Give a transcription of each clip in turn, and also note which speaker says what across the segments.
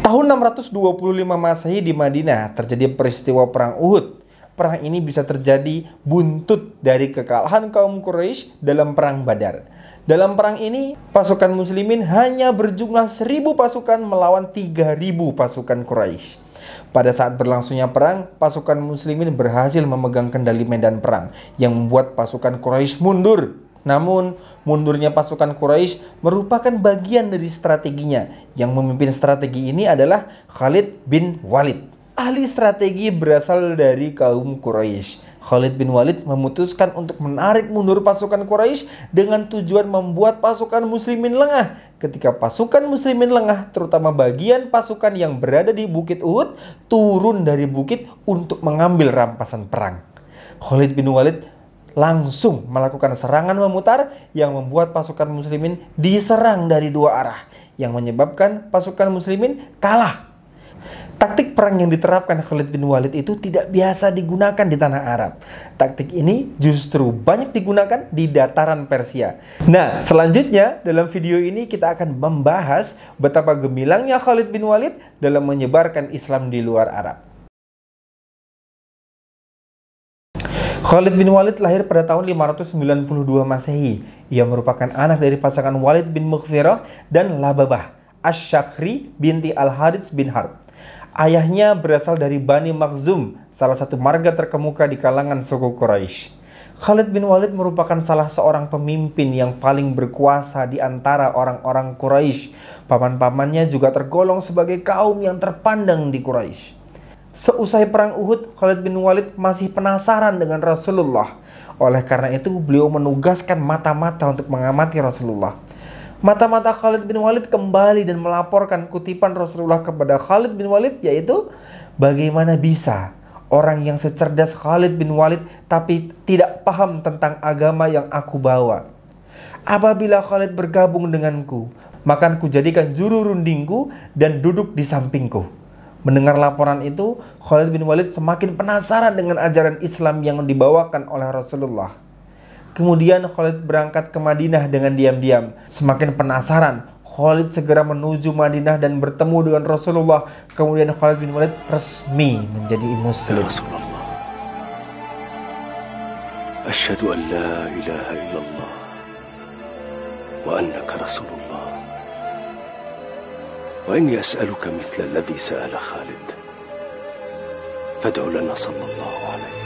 Speaker 1: Tahun 625 Masehi di Madinah terjadi peristiwa Perang Uhud. Perang ini bisa terjadi buntut dari kekalahan kaum Quraisy dalam Perang Badar. Dalam perang ini, pasukan muslimin hanya berjumlah 1.000 pasukan melawan 3.000 pasukan Quraisy. Pada saat berlangsungnya perang, pasukan muslimin berhasil memegang kendali medan perang yang membuat pasukan Quraisy mundur. Namun, mundurnya pasukan Quraisy merupakan bagian dari strateginya. Yang memimpin strategi ini adalah Khalid bin Walid. Ahli strategi berasal dari kaum Quraisy. Khalid bin Walid memutuskan untuk menarik mundur pasukan Quraisy dengan tujuan membuat pasukan muslimin lengah. Ketika pasukan muslimin lengah, terutama bagian pasukan yang berada di Bukit Uhud, turun dari bukit untuk mengambil rampasan perang. Khalid bin Walid langsung melakukan serangan memutar yang membuat pasukan muslimin diserang dari dua arah, yang menyebabkan pasukan muslimin kalah. Taktik perang yang diterapkan Khalid bin Walid itu tidak biasa digunakan di tanah Arab. Taktik ini justru banyak digunakan di dataran Persia. Nah, selanjutnya dalam video ini kita akan membahas betapa gemilangnya Khalid bin Walid dalam menyebarkan Islam di luar Arab. Khalid bin Walid lahir pada tahun 592 Masehi. Ia merupakan anak dari pasangan Walid bin Mughfirah dan Lababah Asy-Syakhri binti Al-Harits bin Harb. Ayahnya berasal dari Bani Makhzum, salah satu marga terkemuka di kalangan suku Quraisy. Khalid bin Walid merupakan salah seorang pemimpin yang paling berkuasa di antara orang-orang Quraisy. Paman-pamannya juga tergolong sebagai kaum yang terpandang di Quraisy. Seusai perang Uhud, Khalid bin Walid masih penasaran dengan Rasulullah. Oleh karena itu, beliau menugaskan mata-mata untuk mengamati Rasulullah. Mata-mata Khalid bin Walid kembali dan melaporkan kutipan Rasulullah kepada Khalid bin Walid, yaitu, bagaimana bisa orang yang secerdas Khalid bin Walid tapi tidak paham tentang agama yang aku bawa. Apabila Khalid bergabung denganku, maka aku jadikan juru rundingku dan duduk di sampingku. Mendengar laporan itu, Khalid bin Walid semakin penasaran dengan ajaran Islam yang dibawakan oleh Rasulullah. Kemudian Khalid berangkat ke Madinah dengan diam-diam. Semakin penasaran, Khalid segera menuju Madinah dan bertemu dengan Rasulullah. Kemudian Khalid bin Walid resmi menjadi Muslim.
Speaker 2: Rasulullah, asyhadu an la ilaha illallah wa annaka Rasulullah. Wa inni as'aluka mithla alladhi sa'ala Khalid. Fad'u lana sallallahu alaihi.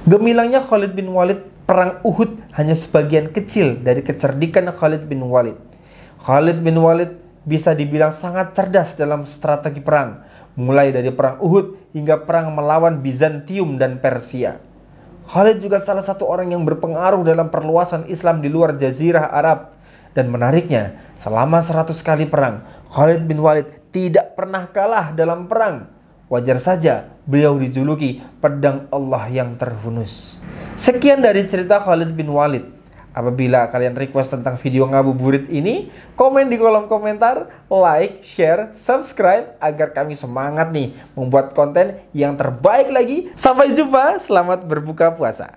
Speaker 1: Gemilangnya Khalid bin Walid, perang Uhud hanya sebagian kecil dari kecerdikan Khalid bin Walid. Khalid bin Walid bisa dibilang sangat cerdas dalam strategi perang, mulai dari perang Uhud hingga perang melawan Bizantium dan Persia. Khalid juga salah satu orang yang berpengaruh dalam perluasan Islam di luar Jazirah Arab. Dan menariknya, selama 100 kali perang, Khalid bin Walid tidak pernah kalah dalam perang. Wajar saja beliau dijuluki pedang Allah yang terhunus. Sekian dari cerita Khalid bin Walid. Apabila kalian request tentang video ngabuburit ini, komen di kolom komentar, like, share, subscribe agar kami semangat nih membuat konten yang terbaik lagi. Sampai jumpa, selamat berbuka puasa.